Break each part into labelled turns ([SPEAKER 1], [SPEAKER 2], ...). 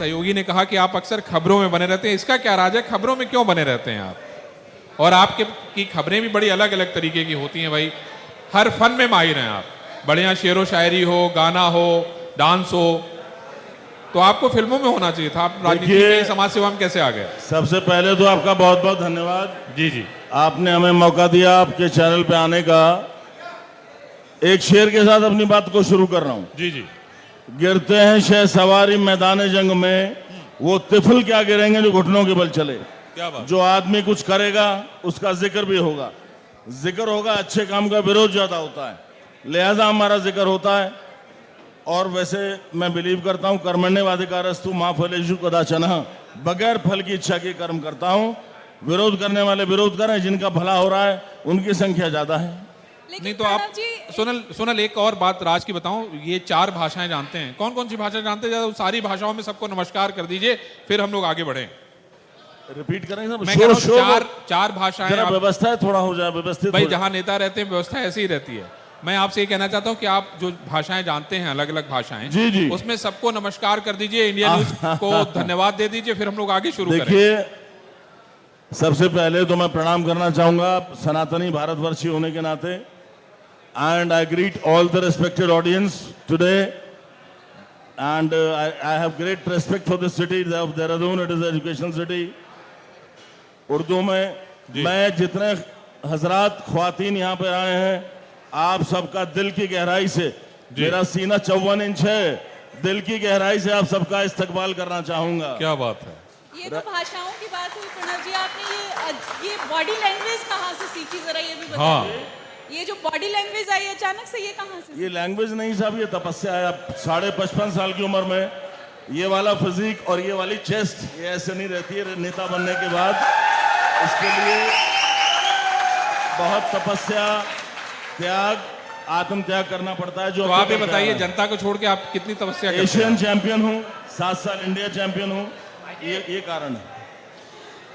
[SPEAKER 1] सहयोगी ने कहा कि आप अक्सर खबरों में बने रहते हैं, इसका क्या राज है? खबरों में क्यों बने रहते हैं आप? और आपके की खबरें भी बड़ी अलग अलग तरीके की होती हैं भाई, हर फन में माहिर हैं आप, बढ़िया शेरो शायरी हो, गाना हो, डांस हो, तो आपको फिल्मों में होना चाहिए था। आप राजनीति में, समाज सेवा में कैसे आ गए?
[SPEAKER 2] सबसे पहले तो आपका बहुत बहुत धन्यवाद।
[SPEAKER 1] जी जी,
[SPEAKER 2] आपने हमें मौका दिया आपके चैनल पे आने का। एक शेर के साथ अपनी बात को शुरू कर रहा हूं।
[SPEAKER 1] जी जी।
[SPEAKER 2] गिरते हैं शह सवारी मैदान जंग में, वो तिफल क्या गिरेंगे जो घुटनों के बल चले।
[SPEAKER 1] क्या बात।
[SPEAKER 2] जो आदमी कुछ करेगा उसका जिक्र भी होगा, जिक्र होगा, अच्छे काम का विरोध ज्यादा होता है, लिहाजा हमारा जिक्र होता है। और वैसे मैं बिलीव करता हूं कर्मण्येवाधिकारस्तु मा फलेषु कदाचन, बगैर फल की इच्छा के कर्म करता हूं। विरोध करने वाले विरोध करें, जिनका भला हो रहा है उनकी संख्या ज्यादा है।
[SPEAKER 1] नहीं तो आप सोनल एक और बात राज की बताऊं, ये 4 भाषाएं जानते हैं, कौन कौन सी भाषा जानते हैं? सारी भाषाओं में सबको नमस्कार कर दीजिए, फिर हम लोग आगे बढ़ें।
[SPEAKER 2] रिपीट करें सब।
[SPEAKER 1] मैं कह रहा हूं 4 भाषाएं।
[SPEAKER 2] व्यवस्था है, थोड़ा हो जाए व्यवस्थित
[SPEAKER 1] भाई, जहां नेता रहते हैं व्यवस्था ऐसी ही रहती है। मैं आपसे ये कहना चाहता हूं कि आप जो भाषाएं जानते हैं, अलग अलग भाषाएं,
[SPEAKER 2] जी जी,
[SPEAKER 1] उसमें सबको नमस्कार कर दीजिए, इंडिया न्यूज को धन्यवाद दे दीजिए, फिर हम लोग आगे शुरू करें।
[SPEAKER 2] देखिए, सबसे पहले तो मैं प्रणाम करना चाहूंगा सनातनी भारतवर्षी होने के नाते, and I greet all the respected audience today, and I have great respect for this city of Dehradun. It is educational city. Urdu में मैं जितने हजरात ख्वातीन यहाँ पे आए हैं, आप सबका दिल की गहराई से, मेरा सीना 54 इंच है, दिल की गहराई से आप सबका इस्तकबाल करना चाहूंगा।
[SPEAKER 1] क्या बात है।
[SPEAKER 3] ये तो भाषाओं की बात हुई प्रणव जी, आपने ये बॉडी लैंग्वेज कहाँ से सीखी, जरा ये भी बताइए।
[SPEAKER 1] हाँ।
[SPEAKER 3] ये जो बॉडी लैंग्वेज आई अचानक से, ये कहाँ से?
[SPEAKER 2] ये लैंग्वेज नहीं साहब, ये तपस्या है। अब 55.5 साल की उम्र में ये वाला फिजिक और ये वाली चेस्ट, ये ऐसे नहीं रहती है नेता बनने के बाद। इसके लिए बहुत तपस्या, त्याग, आत्म त्याग करना पड़ता है। जो
[SPEAKER 1] तो आप ये बताइए, जनता को छोड़ के आप कितनी तपस्या करते हैं?
[SPEAKER 2] एशियन चैंपियन हूँ, 7 साल इंडिया चैंपियन हूँ, ये कारण है।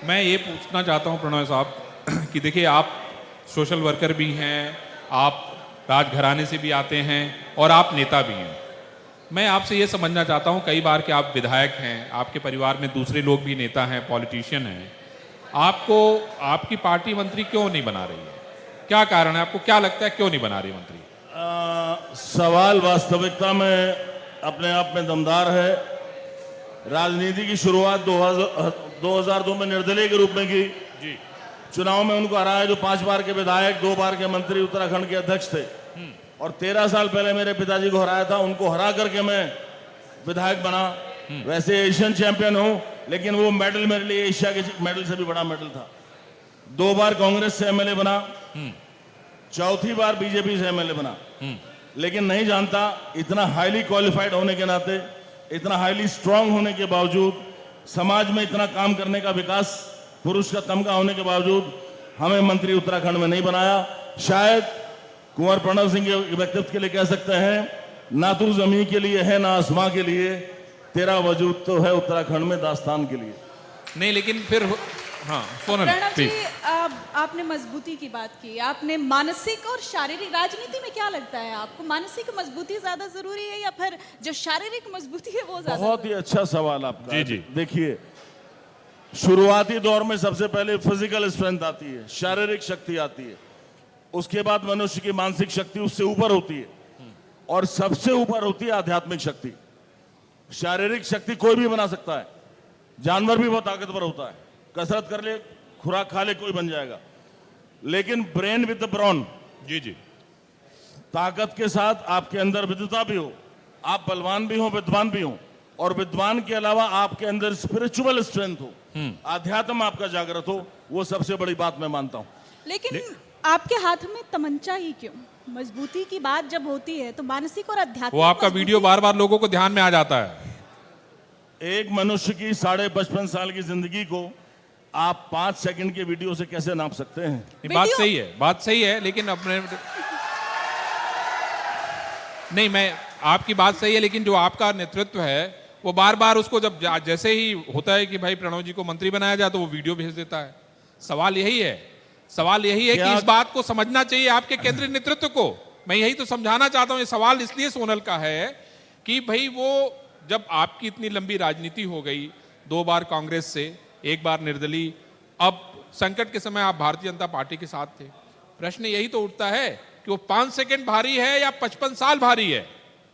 [SPEAKER 1] मैं ये पूछना चाहता हूँ प्रणव साहब कि देखिए, आप सोशल वर्कर भी हैं, आप राजघराने से भी आते हैं और आप नेता भी हैं। मैं आपसे ये समझना चाहता हूँ, कई बार कि आप विधायक हैं, आपके परिवार में दूसरे लोग भी नेता हैं, पॉलिटिशियन हैं, आपको आपकी पार्टी मंत्री क्यों नहीं बना रही है? क्या कारण है? आपको क्या लगता है क्यों नहीं बना रही मंत्री?
[SPEAKER 2] सवाल वास्तविकता में अपने आप में दमदार है। राजनीति की शुरुआत 2002 में निर्दलीय के रूप में की।
[SPEAKER 1] जी।
[SPEAKER 2] चुनाव में उनको हराया, जो 5 बार के विधायक, 2 बार के मंत्री, उत्तराखंड के अध्यक्ष थे। और 13 साल पहले मेरे पिताजी को हराया था, उनको हरा करके मैं विधायक बना। वैसे एशियन चैंपियन हूं, लेकिन वो मेडल मेरे लिए एशिया के मेडल से भी बड़ा मेडल था। 2 बार कांग्रेस से एमएलए बना, 4थी बार बीजेपी से एमएलए बना। लेकिन नहीं जानता, इतना हाईली क्वालिफाइड होने के नाते, इतना हाईली स्ट्रांग होने के बावजूद, समाज में इतना काम करने का विकास पुरुष का तमगा होने के बावजूद हमें मंत्री उत्तराखंड में नहीं बनाया। शायद कुंवर प्रणव सिंह के व्यक्तित्व के लिए कह सकते हैं, ना तू जमीन के लिए है ना आसमां के लिए, तेरा वजूद तो है उत्तराखंड में दास्तान के लिए।
[SPEAKER 1] नहीं, लेकिन फिर हाँ सोनल
[SPEAKER 3] प्रणव जी, आपने मजबूती की बात की, आपने मानसिक और शारीरिक, राजनीति में क्या लगता है आपको, मानसिक मजबूती ज्यादा जरूरी है या फिर जो शारीरिक मजबूती है वो ज्यादा?
[SPEAKER 2] बहुत ही अच्छा सवाल आपका।
[SPEAKER 1] जी जी।
[SPEAKER 2] देखिए, शुरुआती दौर में सबसे पहले फिजिकल स्ट्रेंथ आती है, शारीरिक शक्ति आती है, उसके बाद मनुष्य की मानसिक शक्ति उससे ऊपर होती है, और सबसे ऊपर होती है आध्यात्मिक शक्ति। शारीरिक शक्ति कोई भी बना सकता है, जानवर भी बहुत ताकतवर होता है, कसरत कर ले, खुराक खा ले, कोई बन जाएगा। लेकिन ब्रेन विद ब्रॉन,
[SPEAKER 1] जी जी,
[SPEAKER 2] ताकत के साथ आपके अंदर विद्वता भी हो, आप बलवान भी हो, विद्वान भी हो, और विद्वान के अलावा आपके अंदर स्पिरिचुअल स्ट्रेंथ हो, आध्यात्म आपका जागृत हो, वो सबसे बड़ी बात मैं मानता हूं।
[SPEAKER 3] लेकिन आपके हाथ में तमंचा ही क्यों? मजबूती की बात जब होती है तो मानसिक और आध्यात्मिक,
[SPEAKER 1] वो आपका वीडियो बार बार लोगों को ध्यान में आ जाता है।
[SPEAKER 2] एक मनुष्य की 55.5 साल की जिंदगी को आप 5 सेकंड के वीडियो से कैसे नाप सकते हैं?
[SPEAKER 1] बात सही है, बात सही है, लेकिन अपने नहीं, मैं आपकी बात सही है, लेकिन जो आपका नेतृत्व है वो बार बार उसको जब जैसे ही होता है कि भाई प्रणव जी को मंत्री बनाया जाए, तो वो वीडियो भेज देता है। सवाल यही है, सवाल यही है कि इस बात को समझना चाहिए आपके केंद्रीय नेतृत्व को। मैं यही तो समझाना चाहता हूं। ये सवाल इसलिए सोनल का है कि भाई वो जब आपकी इतनी लंबी राजनीति हो गई, 2 बार कांग्रेस से, 1 बार निर्दलीय, अब संकट के समय आप भारतीय जनता पार्टी के साथ थे, प्रश्न यही तो उठता है कि वो 5 सेकंड भारी है या 55 साल भारी है?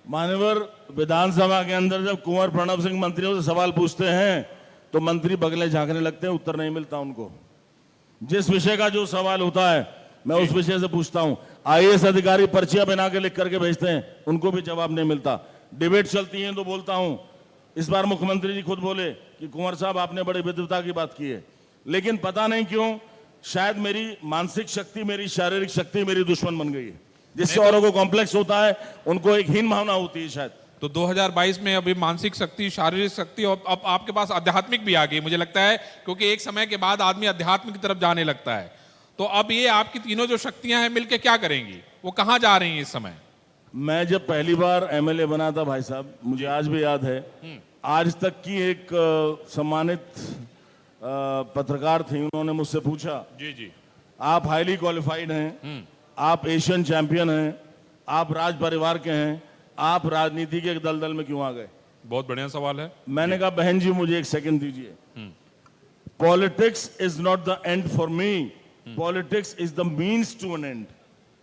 [SPEAKER 2] मान्यवर, विधानसभा के अंदर जब कुंवर प्रणब सिंह मंत्रियों से सवाल पूछते हैं तो मंत्री बगले झांकने लगते हैं, उत्तर नहीं मिलता उनको। जिस विषय का जो सवाल होता है मैं उस विषय से पूछता हूं। आईएएस अधिकारी पर्चियां बना के लिख करके भेजते हैं, उनको भी जवाब नहीं मिलता। डिबेट चलती है तो बोलता हूं। इस बार मुख्यमंत्री जी खुद बोले कि कुंवर साहब आपने बड़ी विद्वता की बात की है, लेकिन पता नहीं क्यों शायद मेरी मानसिक शक्ति, मेरी शारीरिक शक्ति मेरी दुश्मन बन गई है। जिससे औरों को कॉम्प्लेक्स होता है, उनको एक हीन भावना होती है शायद।
[SPEAKER 1] तो 2022 में अभी मानसिक शक्ति, शारीरिक शक्ति और अब आपके पास आध्यात्मिक भी आ गई, मुझे लगता है, क्योंकि एक समय के बाद आदमी अध्यात्म की तरफ जाने लगता है। तो अब ये आपकी तीनों जो शक्तियां हैं मिलके क्या करेंगी? वो कहां जा रही हैं इस समय?
[SPEAKER 2] मैं जब पहली बार एमएलए बना था भाई साहब, मुझे आज भी याद है, आज तक की एक सम्मानित पत्रकार थी, उन्होंने मुझसे पूछा,
[SPEAKER 1] जी,
[SPEAKER 2] आप हाईली क्वालिफाइड हैं, आप एशियन चैंपियन हैं, आप राज परिवार के हैं, आप राजनीति के दलदल में क्यों आ गए?
[SPEAKER 1] बहुत बढ़िया सवाल है।
[SPEAKER 2] मैंने कहा बहन जी मुझे एक सेकंड दीजिए। Politics is not the end for me, politics is the means to an end.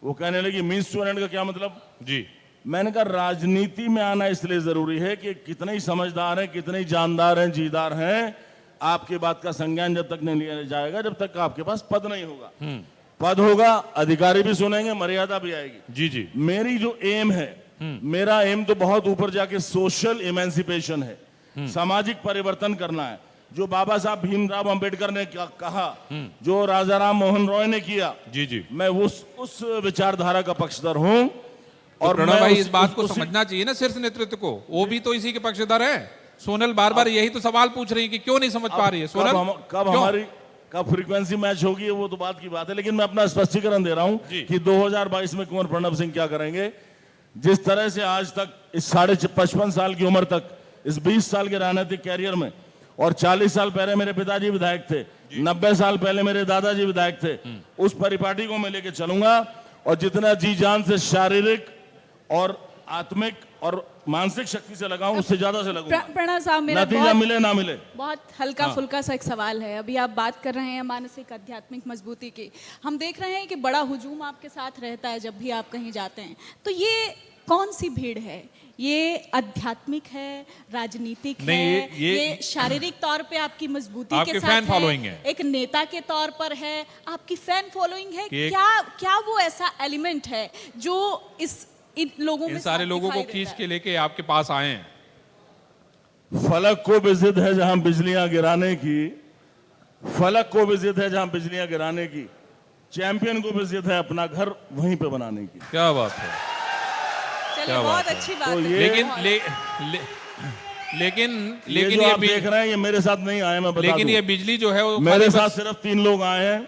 [SPEAKER 2] वो कहने लगी मीन्स टू एन एंड का क्या मतलब?
[SPEAKER 1] जी,
[SPEAKER 2] मैंने कहा राजनीति में आना इसलिए जरूरी है कि कितने ही समझदार हैं, कितने ही जानदार हैं, जीदार हैं, आपकी बात का संज्ञान जब तक नहीं लिया जाएगा, जब तक आपके पास पद नहीं होगा। पद होगा, अधिकारी भी सुनेंगे, मर्यादा भी आएगी।
[SPEAKER 1] जी।
[SPEAKER 2] मेरी जो एम है, मेरा एम तो बहुत ऊपर जाके सोशल इमेंसिपेशन है, सामाजिक परिवर्तन करना है। जो बाबा साहब भीमराव अंबेडकर ने कहा, जो राजा राम मोहन रॉय ने किया,
[SPEAKER 1] जी,
[SPEAKER 2] मैं उस विचारधारा का पक्षधर हूं।
[SPEAKER 1] तो और प्रणव भाई इस बात को समझना चाहिए ना शीर्ष नेतृत्व को, वो भी तो इसी के पक्षधर है। सोनल बार यही तो सवाल पूछ रही है कि क्यों नहीं समझ पा रही है सोनल।
[SPEAKER 2] कब फ्रीक्वेंसी मैच होगी वो तो बात की बात है, लेकिन मैं अपना स्पष्टीकरण दे रहा हूं कि 2022 में कुंवर प्रणब सिंह क्या करेंगे। जिस तरह से आज तक इस 55 साल की उम्र तक, इस 20 साल के राजनीतिक कैरियर में, और 40 साल पहले मेरे पिताजी विधायक थे, 90 साल पहले मेरे दादाजी विधायक थे, उस परिपाटी को मैं लेके चलूंगा और जितना जी जान से शारीरिक और आत्मिक और मानसिक शक्ति से लगाऊं, उससे ज्यादा से लगूंगा।
[SPEAKER 3] प्रणव साहब, मेरा
[SPEAKER 2] नतीजा मिले ना मिले,
[SPEAKER 3] बहुत हल्का फुल्का सा एक सवाल है। अभी आप बात कर रहे हैं मानसिक आध्यात्मिक मजबूती की, हम देख रहे हैं कि बड़ा हुजूम आपके साथ रहता है जब भी आप कहीं जाते हैं, तो ये कौन सी भीड़ है? ये आध्यात्मिक है, राजनीतिक है, ये शारीरिक तौर पे आपकी मजबूती के साथ
[SPEAKER 1] फैन फॉलोइंग है,
[SPEAKER 3] एक नेता के तौर पर है, आपकी फैन फॉलोइंग है? क्या वो ऐसा एलिमेंट है जो इन लोगों में,
[SPEAKER 1] सारे लोगों को खींच के लेके आपके पास आए हैं?
[SPEAKER 2] फलक को भी जिद है जहां बिजलियां गिराने की, फलक को भी जिद है जहां बिजलियां गिराने की, चैंपियन को भी जिद है अपना घर वहीं पे बनाने की।
[SPEAKER 1] क्या बात है,
[SPEAKER 3] चलिए बहुत अच्छी बात है।
[SPEAKER 1] लेकिन
[SPEAKER 2] ये आप देख रहे हैं, ये मेरे साथ नहीं आए, मैं बता
[SPEAKER 1] लेकिन ये बिजली जो है वो
[SPEAKER 2] मेरे साथ सिर्फ 3 लोग आए हैं।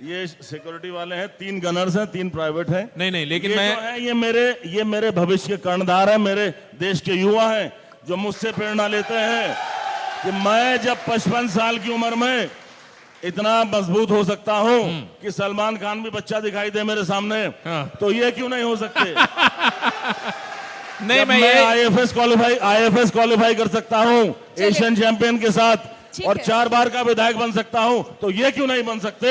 [SPEAKER 2] ये सिक्योरिटी वाले हैं, 3 गनर्स हैं, 3 प्राइवेट हैं।
[SPEAKER 1] नहीं, लेकिन
[SPEAKER 2] ये जो है ये मेरे भविष्य के कर्णधार हैं, मेरे देश के युवा हैं, जो मुझसे प्रेरणा लेते हैं कि मैं जब 55 साल की उम्र में इतना मजबूत हो सकता हूं कि सलमान खान भी बच्चा दिखाई दे मेरे सामने, तो ये क्यों नहीं हो सकते?
[SPEAKER 1] नहीं, मैं
[SPEAKER 2] आईएफएस क्वालिफाई कर सकता हूं एशियन चैंपियन के साथ, और 4 बार का विधायक बन सकता हूं, तो ये क्यों नहीं बन सकते?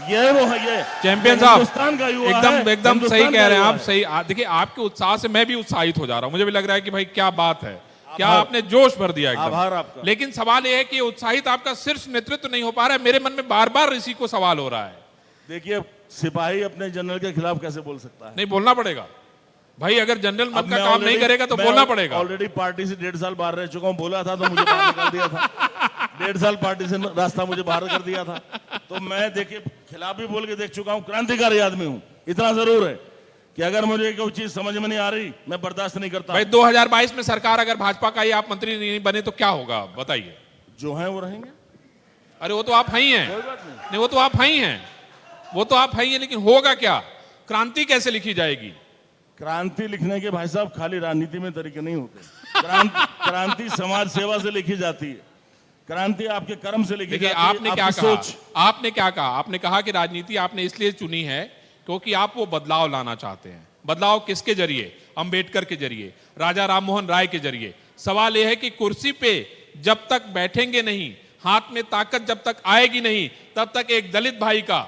[SPEAKER 2] ये वो है, ये
[SPEAKER 1] चैंपियन साहब
[SPEAKER 2] हिंदुस्तान का युवा
[SPEAKER 1] एकदम सही कह रहे हैं आप। सही, देखिए आपके उत्साह से मैं भी उत्साहित हो जा रहा हूं, मुझे भी लग रहा है कि भाई क्या बात है, क्या आपने जोश भर दिया एकदम।
[SPEAKER 2] आभार आपका।
[SPEAKER 1] लेकिन सवाल यह है कि उत्साहित आपका शीर्ष नेतृत्व नहीं हो पा रहा है। मेरे मन में बार इसी को सवाल हो रहा है।
[SPEAKER 2] देखिए, सिपाही अपने जनरल के खिलाफ कैसे बोल सकता है?
[SPEAKER 1] नहीं, बोलना पड़ेगा भाई, अगर जनरल मन का काम नहीं करेगा तो बोलना पड़ेगा।
[SPEAKER 2] ऑलरेडी पार्टी से 1.5 साल बाहर रह चुका हूं, बोला था तो मुझे बाहर निकाल दिया था। 1.5 साल पार्टी से रास्ता मुझे बाहर कर दिया था, तो मैं देखिए खिलाफ भी बोल के देख चुका हूं, क्रांतिकारी आदमी हूं। इतना जरूर है कि अगर मुझे कोई चीज समझ में नहीं आ रही, मैं बर्दाश्त नहीं करता।
[SPEAKER 1] भाई 2022 में सरकार अगर भाजपा का ही आप मंत्री नहीं बने तो क्या होगा बताइए?
[SPEAKER 2] जो है वो रहेंगे।
[SPEAKER 1] अरे वो तो आप ही हैं।
[SPEAKER 2] कोई बात
[SPEAKER 1] नहीं, वो तो आप ही हैं, वो तो आप ही हैं, लेकिन होगा क्या? क्रांति कैसे लिखी जाएगी?
[SPEAKER 2] क्रांति लिखने के भाई साहब खाली राजनीति में तरीके नहीं होते। क्रांति समाज सेवा से लिखी जाती है, क्रांति आपके कर्म से लिखी जाती है।
[SPEAKER 1] आपने क्या कहा? आपने कहा कि राजनीति आपने इसलिए चुनी है क्योंकि आप वो बदलाव लाना चाहते हैं। बदलाव किसके जरिए? अंबेडकर के जरिए, राजा राम मोहन राय के जरिए। सवाल यह है कि कुर्सी पे जब तक बैठेंगे नहीं, हाथ में ताकत जब तक आएगी नहीं, तब तक एक दलित भाई का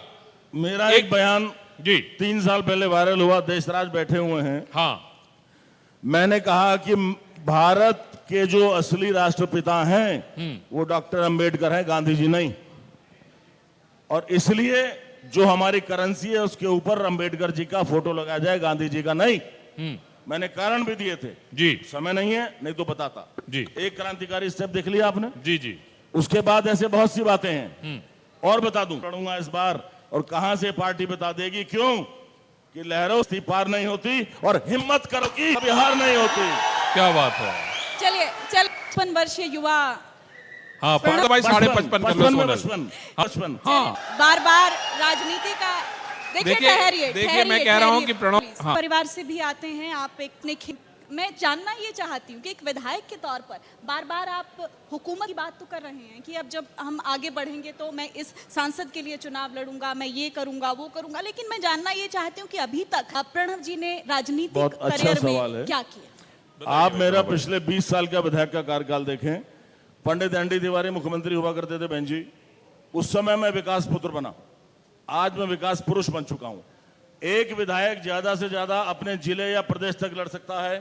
[SPEAKER 2] मेरा एक बयान
[SPEAKER 1] जी
[SPEAKER 2] 3 साल पहले वायरल हुआ, देशराज बैठे हुए हैं।
[SPEAKER 1] हाँ
[SPEAKER 2] मैंने कहा कि भारत के जो असली राष्ट्रपिता हैं वो डॉक्टर अंबेडकर हैं, गांधी जी नहीं। और इसलिए जो हमारी करेंसी है उसके ऊपर अंबेडकर जी का फोटो लगाया जाए, गांधी जी का नहीं। मैंने कारण भी दिए थे
[SPEAKER 1] जी
[SPEAKER 2] समय नहीं है, नहीं तो बताता।
[SPEAKER 1] जी
[SPEAKER 2] एक क्रांतिकारी स्टेप देख लिया आपने,
[SPEAKER 1] जी जी
[SPEAKER 2] उसके बाद ऐसे बहुत सी बातें हैं और बता दूं, लड़ूंगा इस बार। और कहां से पार्टी बता देगी, क्यों कि लहरों से पार नहीं होती और हिम्मत करो की बिहार नहीं होती।
[SPEAKER 1] क्या बात है।
[SPEAKER 3] चलिए 55 वर्षीय युवा
[SPEAKER 1] हाँ पंडित भाई 55.5 कर लो सोनल।
[SPEAKER 2] 55
[SPEAKER 1] हाँ
[SPEAKER 3] बार बार राजनीति का देखिए, ठहरिए
[SPEAKER 1] देखिए मैं कह रहा हूँ कि प्रणव हाँ
[SPEAKER 3] परिवार से भी आते हैं आप, मैं जानना ये चाहती हूँ कि एक विधायक के तौर पर बार बार आप हुकूमत की बात तो कर रहे हैं कि अब जब हम आगे बढ़ेंगे तो मैं इस सांसद के लिए चुनाव लड़ूंगा, मैं ये करूंगा वो करूंगा, लेकिन मैं जानना ये चाहती हूँ कि अभी तक प्रणव जी ने राजनीतिक
[SPEAKER 2] बहुत अच्छा
[SPEAKER 3] करियर
[SPEAKER 2] सवाल
[SPEAKER 3] में
[SPEAKER 2] है।
[SPEAKER 3] क्या किया?
[SPEAKER 2] आप मेरा पिछले 20 साल का विधायक का कार्यकाल देखें। पंडित एनडी तिवारी मुख्यमंत्री हुआ करते थे बहन जी, उस समय मैं विकास पुत्र बना, आज मैं विकास पुरुष बन चुका हूं। एक विधायक ज्यादा से ज्यादा अपने जिले या प्रदेश तक लड़ सकता है।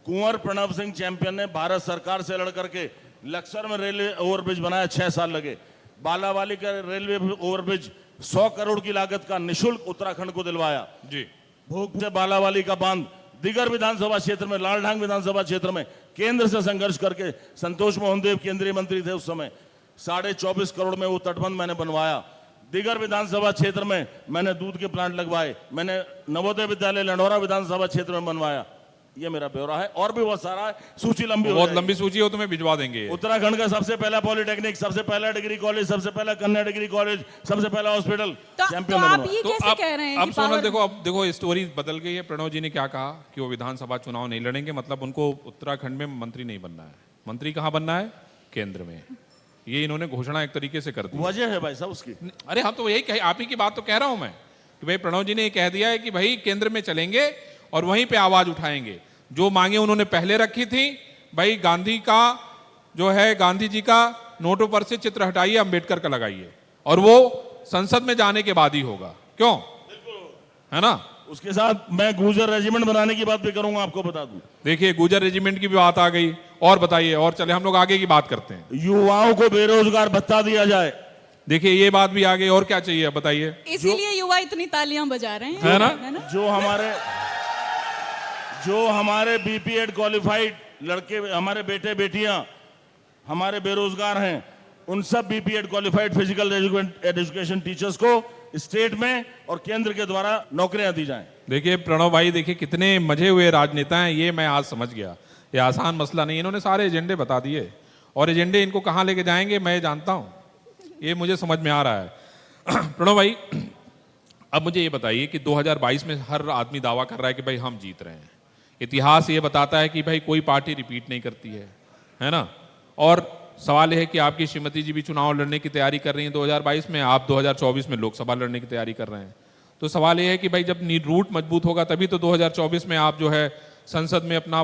[SPEAKER 2] कुंवर प्रणव सिंह चैंपियन ने भारत सरकार से लड़ करके लक्सर में रेलवे ओवरब्रिज बनाया, 6 साल लगे। बालावाली का रेलवे ओवरब्रिज 100 करोड़ की लागत का निशुल्क उत्तराखंड को दिलवाया
[SPEAKER 1] जी।
[SPEAKER 2] भूख से बालावाली का बांध दिगर विधानसभा क्षेत्र में, लालढांग विधानसभा क्षेत्र में केंद्र से संघर्ष करके, संतोष मोहन देव केंद्रीय मंत्री थे उस समय, 24.5 करोड़ में वो तटबंध मैंने बनवाया। दिगर विधानसभा क्षेत्र में मैंने दूध के प्लांट लगवाए, मैंने नवोदय विद्यालय लंढौरा विधानसभा क्षेत्र में बनवाया। ये मेरा ब्यौरा है और भी बहुत सारा है, सूची लंबी हो
[SPEAKER 1] बहुत
[SPEAKER 2] जाएगी।
[SPEAKER 1] लंबी सूची हो तुम्हें भिजवा देंगे।
[SPEAKER 2] उत्तराखंड का सबसे पहला पॉलिटेक्निक, सबसे पहला डिग्री कॉलेज, सबसे पहला कन्या डिग्री कॉलेज, सबसे पहला हॉस्पिटल
[SPEAKER 3] तो
[SPEAKER 2] चैंपियन
[SPEAKER 3] आप
[SPEAKER 2] बनवाया।
[SPEAKER 3] ये
[SPEAKER 1] तो
[SPEAKER 3] कैसे कह रहे हैं
[SPEAKER 1] अब
[SPEAKER 3] कि
[SPEAKER 1] सोनल
[SPEAKER 3] पावर-
[SPEAKER 1] देखो, अब देखो स्टोरी बदल गई है। प्रणव जी ने क्या कहा कि वो विधानसभा चुनाव नहीं लड़ेंगे, मतलब उनको उत्तराखंड में मंत्री नहीं बनना है। मंत्री कहाँ बनना है? केंद्र में। ये इन्होंने घोषणा एक तरीके से कर दी।
[SPEAKER 2] वजह है भाई साहब उसकी।
[SPEAKER 1] अरे हाँ तो यही कहे, आप ही की बात तो कह रहा हूं मैं कि भाई प्रणव जी ने ये कह दिया है कि भाई केंद्र में चलेंगे और वहीं पे आवाज उठाएंगे। जो मांगे उन्होंने पहले रखी थी, भाई गांधी का जो है, गांधी जी का नोटों पर से चित्र हटाइए, अंबेडकर का लगाइए, और वो संसद में जाने के बाद ही होगा। क्यों? है ना?
[SPEAKER 2] उसके साथ मैं गुर्जर रेजिमेंट बनाने की बात भी करूंगा, आपको बता दूं।
[SPEAKER 1] देखिए गुर्जर रेजिमेंट की भी बात आ गई। और बताइए, और चले हम लोग आगे की बात करते हैं।
[SPEAKER 2] युवाओं को बेरोजगार भत्ता दिया जाए।
[SPEAKER 1] देखिए ये बात भी आ गई। और क्या चाहिए अब बताइए।
[SPEAKER 3] इसीलिए युवा इतनी तालियां बजा रहे हैं,
[SPEAKER 1] है ना?
[SPEAKER 2] जो हमारे बीपीएड क्वालिफाइड लड़के, हमारे बेटे बेटियां हमारे बेरोजगार हैं, उन सब BPEd qualified physical education teachers को स्टेट में और केंद्र के द्वारा नौकरियां दी जाएं।
[SPEAKER 1] देखिए प्रणव भाई, देखिए कितने मजे हुए राजनेता हैं, ये मैं आज समझ गया। ये आसान मसला नहीं, इन्होंने सारे एजेंडे बता दिए और एजेंडे इनको कहाँ लेके जाएंगे मैं जानता हूँ, ये मुझे समझ में आ रहा है। प्रणव भाई अब मुझे ये बताइए कि 2022 में हर आदमी दावा कर रहा है कि भाई हम जीत रहे हैं। इतिहास ये बताता है कि भाई कोई पार्टी रिपीट नहीं करती है ना? और सवाल यह है कि आपकी श्रीमती जी भी चुनाव लड़ने की तैयारी कर रही हैं 2022 में, आप 2024 में लोकसभा लड़ने की तैयारी कर रहे हैं। तो सवाल यह है कि भाई जब रूट मजबूत होगा तभी तो 2024 में आप जो है संसद में अपना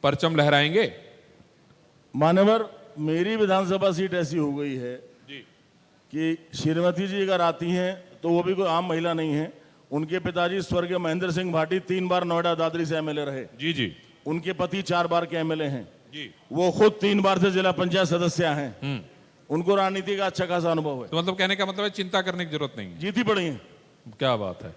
[SPEAKER 1] परचम लहराएंगे।
[SPEAKER 2] मान्यवर, मेरी विधानसभा सीट ऐसी हो गई है
[SPEAKER 1] जी
[SPEAKER 2] कि श्रीमती जी अगर आती हैं तो वो भी कोई आम महिला नहीं है। उनके पिताजी स्वर्गीय महेंद्र सिंह भाटी 3 बार नोएडा दादरी से एमएलए रहे।
[SPEAKER 1] जी जी
[SPEAKER 2] उनके पति 4 बार के एमएलए हैं।
[SPEAKER 1] जी।
[SPEAKER 2] वो खुद 3 बार से जिला पंचायत सदस्य हैं। उनको राजनीति का अच्छा खासा अनुभव है।
[SPEAKER 1] तो मतलब कहने का मतलब है चिंता करने की जरूरत नहीं है।
[SPEAKER 2] जीती पड़ी है।
[SPEAKER 1] क्या बात है।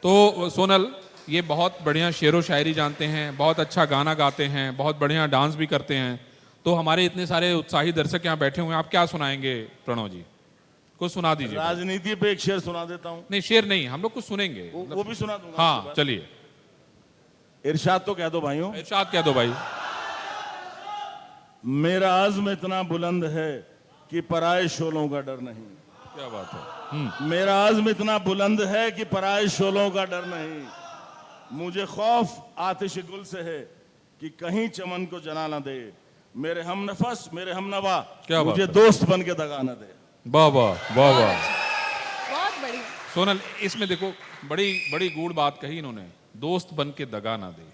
[SPEAKER 1] तो सोनल, ये बहुत बढ़िया शेरो शायरी जानते हैं, बहुत अच्छा गाना गाते हैं, बहुत बढ़िया डांस भी करते हैं। तो हमारे इतने सारे उत्साही दर्शक यहाँ बैठे हुए हैं, आप क्या सुनाएंगे प्रणव जी? कुछ सुना दीजिए।
[SPEAKER 2] राजनीति पे एक शेर सुना देता हूँ।
[SPEAKER 1] नहीं शेर नहीं, हम लोग कुछ सुनेंगे।
[SPEAKER 2] वो भी सुना दूंगा।
[SPEAKER 1] हाँ चलिए।
[SPEAKER 2] इरशाद तो कह दो भाइयों।
[SPEAKER 1] इरशाद कह दो भाई।
[SPEAKER 2] मेरा आज़्म इतना बुलंद है कि पराए शोलों का डर नहीं।
[SPEAKER 1] क्या बात है।
[SPEAKER 2] मेरा आज़्म इतना बुलंद है कि पराए शोलों का डर नहीं। मुझे खौफ आतिश गुल से है कि कहीं चमन को जना न दे। मेरे हम नफस, मेरे हम नवा मुझे दोस्त बन के दगा न दे।
[SPEAKER 1] वाह वाह वाह वाह।
[SPEAKER 3] बहुत बढ़िया।
[SPEAKER 1] सोनल, इसमें देखो बड़ी बड़ी गूढ़ बात कही इन्होंने, दोस्त बन के दगा ना दे।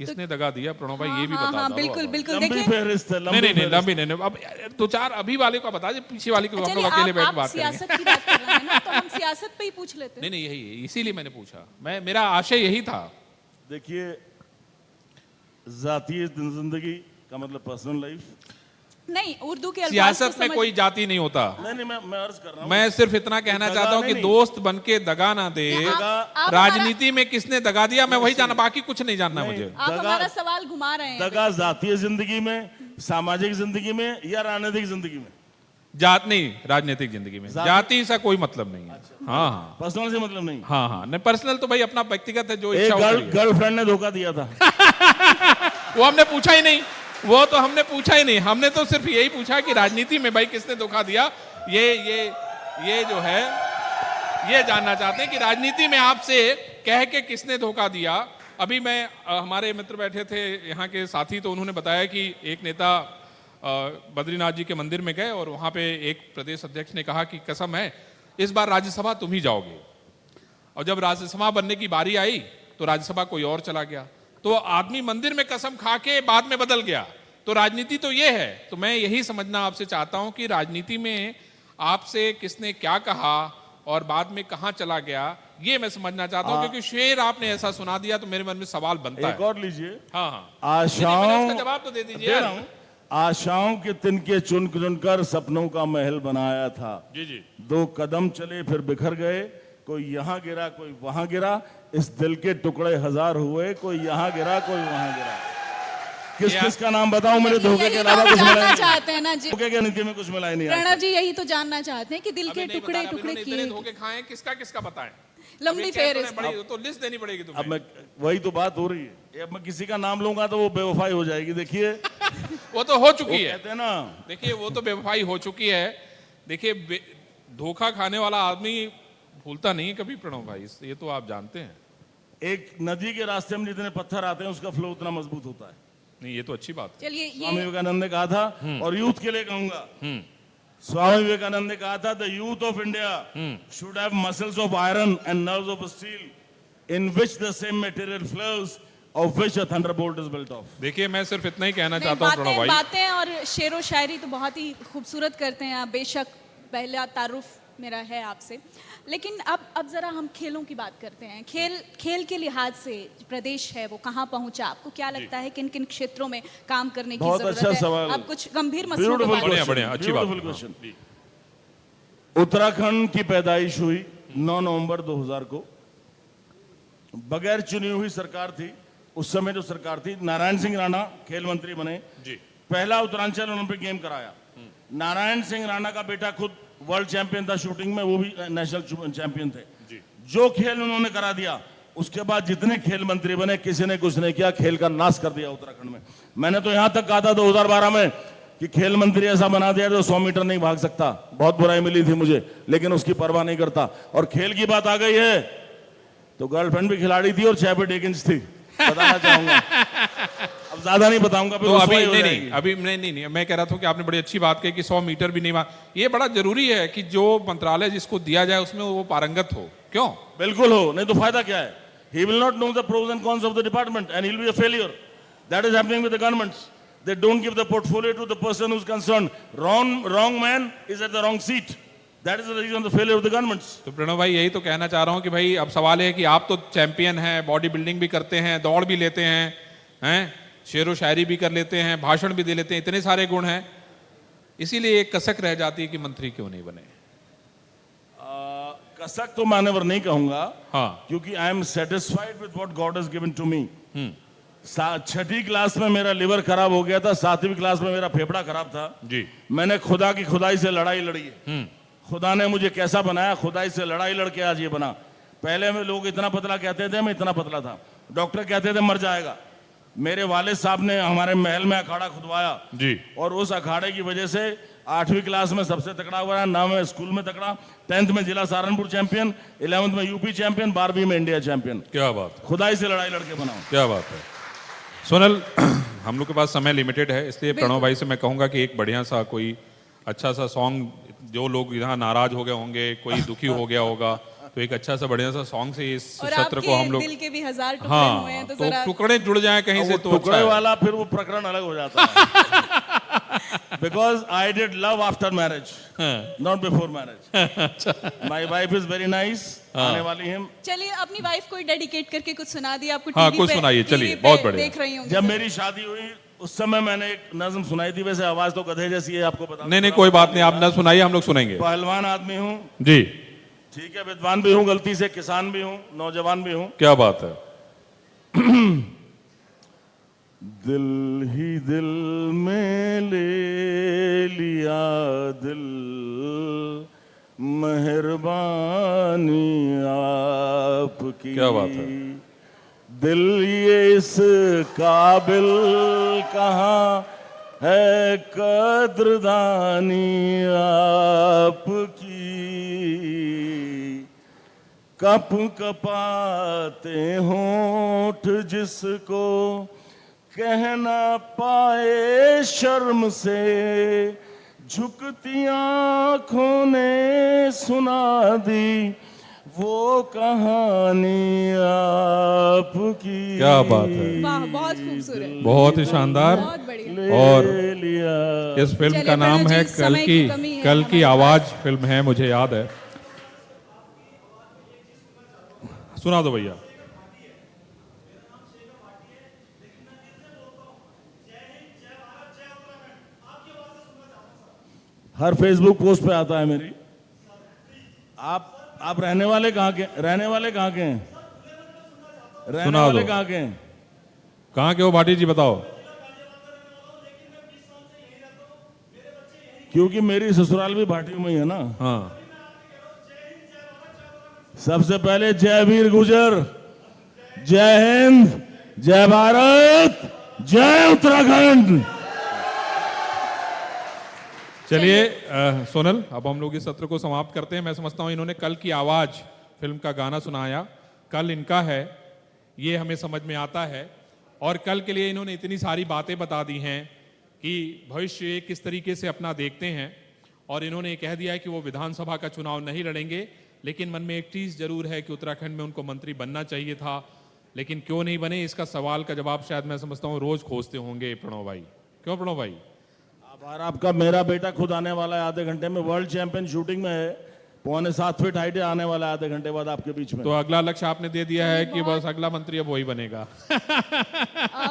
[SPEAKER 1] किसने दगा दिया प्रणव भाई, ये भी
[SPEAKER 3] हाँ,
[SPEAKER 1] बता
[SPEAKER 3] हाँ,
[SPEAKER 1] दो
[SPEAKER 3] बिल्कुल
[SPEAKER 1] अब।
[SPEAKER 3] बिल्कुल
[SPEAKER 2] लंबी
[SPEAKER 3] देखिए।
[SPEAKER 2] फहरिस्त है,
[SPEAKER 1] नहीं नहीं नहीं,
[SPEAKER 2] फहरिस्त।
[SPEAKER 1] लंबी नहीं, अब दो चार अभी वाले को बता दे, पीछे वाले को हम
[SPEAKER 3] चलिए,
[SPEAKER 1] लोग अकेले बैठ
[SPEAKER 3] आप
[SPEAKER 1] बात करेंगे।
[SPEAKER 3] सियासत की बात कर रहे हैं ना, तो हम सियासत पे ही पूछ लेते हैं।
[SPEAKER 1] नहीं नहीं, यही इसीलिए मैंने पूछा, मेरा आशय यही था।
[SPEAKER 2] देखिए, जातीय जिंदगी का मतलब पर्सनल लाइफ।
[SPEAKER 3] नहीं, उर्दू के अल्फाज
[SPEAKER 1] सियासत
[SPEAKER 3] को
[SPEAKER 1] में
[SPEAKER 3] समझ-
[SPEAKER 1] कोई जाति नहीं होता।
[SPEAKER 2] नहीं, मैं अर्ज कर रहा हूँ।
[SPEAKER 1] मैं सिर्फ इतना कहना
[SPEAKER 2] दगा
[SPEAKER 1] चाहता हूँ कि
[SPEAKER 2] नहीं।
[SPEAKER 1] दोस्त बन के दगा ना दे।
[SPEAKER 3] आप
[SPEAKER 1] राजनीति में किसने दगा दिया मैं वही जानना, बाकी कुछ नहीं जानना
[SPEAKER 2] नहीं।
[SPEAKER 1] मुझे।
[SPEAKER 3] आप
[SPEAKER 2] दगा-
[SPEAKER 3] हमारा सवाल घुमा रहे हैं।
[SPEAKER 2] दगा जातीय जिंदगी में, सामाजिक जिंदगी में या राजनीतिक जिंदगी में?
[SPEAKER 1] जात नहीं, राजनीतिक जिंदगी में जाति सा कोई मतलब नहीं है। हाँ हाँ
[SPEAKER 2] पर्सनल से मतलब नहीं।
[SPEAKER 1] हाँ हाँ, नहीं पर्सनल तो भाई अपना व्यक्तिगत है, जो
[SPEAKER 2] एक
[SPEAKER 1] इच्छा हो करिए।
[SPEAKER 2] गर्लफ्रेंड ने धोखा दिया था।
[SPEAKER 1] वो हमने पूछा ही नहीं, वो तो हमने पूछा ही नहीं। हमने तो सिर्फ यही पूछा कि राजनीति में भाई किसने धोखा दिया। ये जो है, ये जानना चाहते हैं कि राजनीति में आपसे कह के किसने धोखा दिया। अभी मैं हमारे मित्र बैठे थे यहाँ के साथी, तो उन्होंने बताया कि एक नेता बद्रीनाथ जी के मंदिर में गए और वहाँ पे एक प्रदेश अध्यक्ष ने कहा कि कसम है इस बार राज्यसभा तुम ही जाओगे। और जब राज्यसभा बनने की बारी आई तो राज्यसभा कोई और चला गया। तो आदमी मंदिर में कसम खा के बाद में बदल गया। तो राजनीति तो ये है। तो मैं यही समझना आपसे चाहता हूं कि राजनीति में आपसे किसने क्या कहा और बाद में कहां चला गया, ये मैं समझना चाहता हूं, क्योंकि शेर आपने ऐसा सुना दिया तो मेरे मन में सवाल बनता
[SPEAKER 2] एक
[SPEAKER 1] है।
[SPEAKER 2] और लीजिए।
[SPEAKER 1] हाँ हाँ,
[SPEAKER 2] आशाओं,
[SPEAKER 1] नहीं, उसका जवाब तो दे दीजिए
[SPEAKER 2] दे
[SPEAKER 1] यार।
[SPEAKER 2] रहा हूं। आशाओं के तिनके चुन चुनकर सपनों का महल बनाया था।
[SPEAKER 1] जी जी,
[SPEAKER 2] 2 कदम चले फिर बिखर गए, कोई यहाँ गिरा कोई वहां गिरा, इस दिल के टुकड़े 1000 हुए, कोई यहाँ गिरा कोई वहां गिरा। किस किस का नाम बताऊं? मेरे धोखे के
[SPEAKER 3] यही तो
[SPEAKER 2] अलावा
[SPEAKER 3] हम
[SPEAKER 2] कुछ मिला
[SPEAKER 3] जानना
[SPEAKER 2] नहीं।
[SPEAKER 3] चाहते हैं ना जी।
[SPEAKER 2] धोखे के नीति में कुछ मिला ही नहीं। आज
[SPEAKER 3] प्रणव
[SPEAKER 2] तक।
[SPEAKER 3] जी यही तो जानना चाहते हैं कि दिल के
[SPEAKER 1] अभी नहीं
[SPEAKER 3] टुकड़े
[SPEAKER 1] बताया,
[SPEAKER 3] टुकड़े
[SPEAKER 1] इन्होंने इतने
[SPEAKER 3] किए।
[SPEAKER 1] धोखे खाए हैं, किसका किसका बताएं।
[SPEAKER 3] लंबी फेहरिस्त।
[SPEAKER 1] तो लिस्ट देनी पड़ेगी
[SPEAKER 2] अब
[SPEAKER 1] तुम्हें।
[SPEAKER 2] मैं, वही तो बात हो रही है। अब मैं किसी का नाम लूंगा तो वो बेवफाई हो जाएगी। देखिए,
[SPEAKER 1] वो तो हो
[SPEAKER 2] वो
[SPEAKER 1] चुकी है।
[SPEAKER 2] कहते हैं ना,
[SPEAKER 1] देखिए वो तो बेवफाई हो चुकी है। देखिए धोखा खाने वाला आदमी भूलता नहीं कभी प्रणव भाई, ये तो आप जानते हैं।
[SPEAKER 2] एक नदी के रास्ते में जितने पत्थर आते हैं उसका फ्लो उतना मजबूत होता है।
[SPEAKER 1] नहीं ये तो अच्छी बात है।
[SPEAKER 3] चलिए
[SPEAKER 2] स्वामी
[SPEAKER 3] ये
[SPEAKER 2] विवेकानंद ने कहा था, और यूथ के लिए कहूंगा, स्वामी विवेकानंद ने कहा था, the youth of India should have muscles of iron and nerves of steel in which the same material flows of which a Thunderbolt is built of.
[SPEAKER 1] देखिए मैं सिर्फ इतना ही कहना
[SPEAKER 3] नहीं,
[SPEAKER 1] चाहता हूँ प्रणव भाई।
[SPEAKER 3] बातें और शेरो शायरी तो बहुत ही खूबसूरत करते हैं आप, बेशक पहला तारुफ मेरा है आपसे। लेकिन अब जरा हम खेलों की बात करते हैं। खेल के लिहाज से प्रदेश है वो कहाँ पहुंचा? आपको क्या लगता है किन किन क्षेत्रों में काम करने की
[SPEAKER 2] बहुत
[SPEAKER 3] जरूरत
[SPEAKER 2] अच्छा
[SPEAKER 3] है?
[SPEAKER 2] सवाल।
[SPEAKER 3] अब कुछ गंभीर मसलों पे
[SPEAKER 2] ब्यूटीफुल
[SPEAKER 3] बात-
[SPEAKER 1] बढ़िया, बढ़िया, अच्छी बात।
[SPEAKER 2] क्वेश्चन। उत्तराखंड की पैदाइश हुई 9 नवंबर 2000 को। बगैर चुनी हुई सरकार थी। उस समय जो सरकार थी, नारायण सिंह राणा खेल मंत्री बने
[SPEAKER 1] जी।
[SPEAKER 2] पहला उत्तरांचल ओलंपिक गेम कराया। नारायण सिंह राणा का बेटा खुद वर्ल्ड चैंपियन था शूटिंग में, वो भी नेशनल चैंपियन थे।
[SPEAKER 1] जी।
[SPEAKER 2] जो खेल उन्होंने करा दिया, उसके बाद जितने खेल मंत्री बने किसी ने कुछ नहीं किया, खेल का नाश कर दिया उत्तराखंड में। मैंने तो यहां तक कहा था 2012 में कि खेल मंत्री ऐसा बना दिया तो 100 मीटर नहीं भाग सकता। बहुत बुराई मिली थी मुझे, लेकिन उसकी परवाह नहीं करता। और खेल की बात आ गई है तो गर्लफ्रेंड भी खिलाड़ी थी और 6 फीट 1 इंच थी, बताना चाहूंगा। अब ज्यादा नहीं बताऊंगा, फिर
[SPEAKER 1] तो अभी
[SPEAKER 2] रुसवाई हो
[SPEAKER 1] नहीं
[SPEAKER 2] जाएगी।
[SPEAKER 1] नहीं, अभी नहीं, मैं कह रहा था कि आपने बड़ी अच्छी बात कही कि 100 मीटर भी नहीं ये बड़ा जरूरी है कि जो मंत्रालय जिसको दिया जाए उसमें वो पारंगत हो। क्यों?
[SPEAKER 2] बिल्कुल हो, नहीं तो फायदा क्या है? He will not know the pros and cons of the department and he'll be a failure. That is happening with the governments. They don't give the portfolio to the person who's concerned. Wrong man is at the wrong seat. That is the reason the failure of the governments.
[SPEAKER 1] तो प्रणव भाई यही तो कहना चाह रहा हूं कि भाई अब सवाल है कि आप तो चैंपियन हैं, बॉडी बिल्डिंग भी करते हैं, दौड़ भी लेते हैं, शेरो शायरी भी कर लेते हैं, भाषण भी दे लेते हैं, इतने सारे गुण हैं, इसीलिए एक कसक रह जाती है कि मंत्री क्यों नहीं बने।
[SPEAKER 2] कसक तो मान्यवर नहीं कहूंगा,
[SPEAKER 1] हाँ
[SPEAKER 2] क्योंकि I am satisfied with what God has given to me. 6ठी क्लास में मेरा लिवर खराब हो गया था, 7वीं क्लास में मेरा फेफड़ा खराब था
[SPEAKER 1] जी।
[SPEAKER 2] मैंने खुदा की खुदाई से लड़ाई लड़ी है। खुदा ने मुझे कैसा बनाया, खुदाई से लड़ाई लड़के आज ये बना। पहले में लोग इतना पतला कहते थे, मैं इतना पतला था, डॉक्टर कहते थे मर जाएगा। मेरे वालिद साहब ने हमारे महल में अखाड़ा खुदवाया
[SPEAKER 1] जी।
[SPEAKER 2] और उस अखाड़े की वजह से 8वीं क्लास में सबसे तकड़ा हुआ, 9वीं में स्कूल में तकड़ा, 10th में जिला सहारनपुर चैंपियन, 11th में यूपी चैंपियन, 12वीं में इंडिया चैंपियन।
[SPEAKER 1] क्या बात है,
[SPEAKER 2] खुदाई से लड़ाई लड़के बनाओ।
[SPEAKER 1] क्या बात है। सोनल हम लोग के पास समय लिमिटेड है, इसलिए प्रणव भाई से मैं कहूंगा कि एक बढ़िया सा कोई अच्छा सा सॉन्ग, जो लोग यहाँ नाराज हो गए होंगे, कोई दुखी हो गया होगा, तो एक अच्छा सा बढ़िया सा सॉन्ग से इस
[SPEAKER 3] और
[SPEAKER 1] सत्र को हम
[SPEAKER 3] आपके
[SPEAKER 1] लोग,
[SPEAKER 3] दिल के भी 1000 टुकड़े हुए हैं,
[SPEAKER 1] हाँ,
[SPEAKER 3] तो
[SPEAKER 1] तो
[SPEAKER 3] जरा
[SPEAKER 1] टुकड़े जुड़ जाए कहीं से
[SPEAKER 2] वो
[SPEAKER 1] तो अच्छा
[SPEAKER 2] टुकड़े
[SPEAKER 1] है।
[SPEAKER 2] वाला फिर वो प्रकरण अलग हो जाता है। Because I did love after marriage, not before marriage. My wife is very nice, आने वाली है।
[SPEAKER 3] चलिए अपनी वाइफ को डेडिकेट करके कुछ सुना दिया आपको।
[SPEAKER 1] हाँ,
[SPEAKER 3] टीवी
[SPEAKER 1] कुछ
[SPEAKER 3] पे-
[SPEAKER 1] सुनाइए,
[SPEAKER 3] टीवी
[SPEAKER 1] चलिए,
[SPEAKER 3] पे
[SPEAKER 1] बहुत बढ़िया।
[SPEAKER 3] देख रही हूँ
[SPEAKER 2] जब मेरी शादी हुई उस समय मैंने एक नज्म सुनाई थी, वैसे आवाज तो गधे जैसी है, आपको बता
[SPEAKER 1] नहीं नहीं, कोई बात नहीं, आप ना सुनाइए, हम लोग सुनेंगे
[SPEAKER 2] पहलवान आदमी हूँ,
[SPEAKER 1] जी।
[SPEAKER 2] ठीक है, विद्वान भी हूँ, गलती से किसान भी हूँ, नौजवान भी हूँ।
[SPEAKER 1] क्या बात है।
[SPEAKER 2] दिल ही दिल में ले लिया दिल, मेहरबानी आपकी।
[SPEAKER 1] क्या बात है।
[SPEAKER 2] दिल ये इस काबिल कहाँ है, कद्रदानी आपकी। कप कपाते होंठ जिसको कह ना पाए शर्म से, झुकती आंखों ने सुना दी वो कहानी आपकी।
[SPEAKER 1] क्या बात है।
[SPEAKER 3] वाह, बहुत खूबसूरत,
[SPEAKER 1] बहुत ही शानदार।
[SPEAKER 3] बहुत बढ़िया।
[SPEAKER 1] और
[SPEAKER 2] लिया
[SPEAKER 1] इस फिल्म
[SPEAKER 3] चलिए
[SPEAKER 1] का नाम
[SPEAKER 3] प्रणव जी,
[SPEAKER 1] है
[SPEAKER 3] समय की कमी है
[SPEAKER 1] कल की
[SPEAKER 3] हमारे
[SPEAKER 1] आवाज फिल्म है, मुझे याद है। सुना दो भैया।
[SPEAKER 2] हर फेसबुक पोस्ट पे आता है मेरी। आप रहने वाले कहाँ के, रहने वाले कहाँ के हैं, रहने
[SPEAKER 1] सुना
[SPEAKER 2] वाले
[SPEAKER 1] दो।
[SPEAKER 2] कहाँ के हैं?
[SPEAKER 1] कहाँ के हो भाटी जी, बताओ।
[SPEAKER 2] क्योंकि मेरी ससुराल भी भाटियों में ही है ना।
[SPEAKER 1] हाँ,
[SPEAKER 2] सबसे पहले जय वीर गुजर, जय हिंद, जय भारत, जय उत्तराखंड।
[SPEAKER 1] चलिए सोनल, अब हम लोग इस सत्र को समाप्त करते हैं। मैं समझता हूँ इन्होंने कल की आवाज फिल्म का गाना सुनाया, कल इनका है, ये हमें समझ में आता है। और कल के लिए इन्होंने इतनी सारी बातें बता दी हैं कि भविष्य किस तरीके से अपना देखते हैं। और इन्होंने ये कह दिया है कि वो विधानसभा का चुनाव नहीं लड़ेंगे, लेकिन मन में एक चीज़ जरूर है कि उत्तराखंड में उनको मंत्री बनना चाहिए था, लेकिन क्यों नहीं बने, इसका सवाल का जवाब शायद मैं समझता हूँ रोज खोजते होंगे प्रणव भाई। क्यों प्रणव भाई?
[SPEAKER 2] आभार आपका। मेरा बेटा खुद आने वाला है आधे घंटे में, वर्ल्ड चैंपियन शूटिंग में है, 6.25 फीट हाइट है, आने वाला है आधे घंटे बाद आपके बीच में।
[SPEAKER 1] तो अगला लक्ष्य आपने दे दिया है कि बस अगला मंत्री अब वही बनेगा।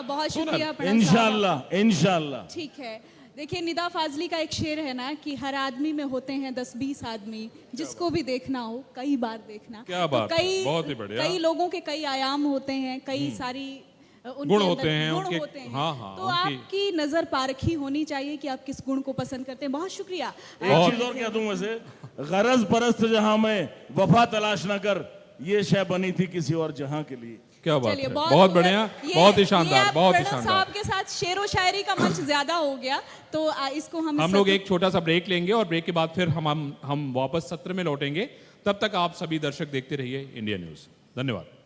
[SPEAKER 3] बहुत शुक्रिया प्रणव साहब।
[SPEAKER 2] इंशाल्लाह, इंशाल्लाह।
[SPEAKER 3] ठीक है, देखिए निदा फाजली का एक शेर है ना कि हर आदमी में होते हैं 10-20 आदमी, जिसको भी देखना हो कई बार देखना।
[SPEAKER 1] क्या
[SPEAKER 3] तो
[SPEAKER 1] बात है, बहुत ही बढ़िया।
[SPEAKER 3] कई लोगों के कई आयाम होते हैं, कई सारी उनके
[SPEAKER 1] गुण
[SPEAKER 3] अंदर
[SPEAKER 1] होते हैं,
[SPEAKER 3] गुण
[SPEAKER 1] उनके-
[SPEAKER 3] होते हैं।
[SPEAKER 1] हाँ, हाँ,
[SPEAKER 3] तो
[SPEAKER 1] उनकी-
[SPEAKER 3] आपकी नजर पारखी होनी चाहिए कि आप किस गुण को पसंद करते हैं। बहुत शुक्रिया।
[SPEAKER 2] एक चीज और कह दूं वैसे, गरज परस्त जहां में वफा तलाश न कर, ये शय बनी थी किसी और जहां के लिए।
[SPEAKER 1] क्या बात
[SPEAKER 3] चलिए
[SPEAKER 1] है, बहुत बढ़िया, बहुत ही शानदार, बहुत ही
[SPEAKER 3] प्रणव
[SPEAKER 1] शानदार।
[SPEAKER 3] साहब के साथ शेरो शायरी का मंच ज्यादा हो गया, तो इसको
[SPEAKER 1] हम लोग एक छोटा सा ब्रेक लेंगे और ब्रेक के बाद फिर हम वापस सत्र में लौटेंगे। तब तक आप सभी दर्शक देखते रहिए इंडिया न्यूज। धन्यवाद।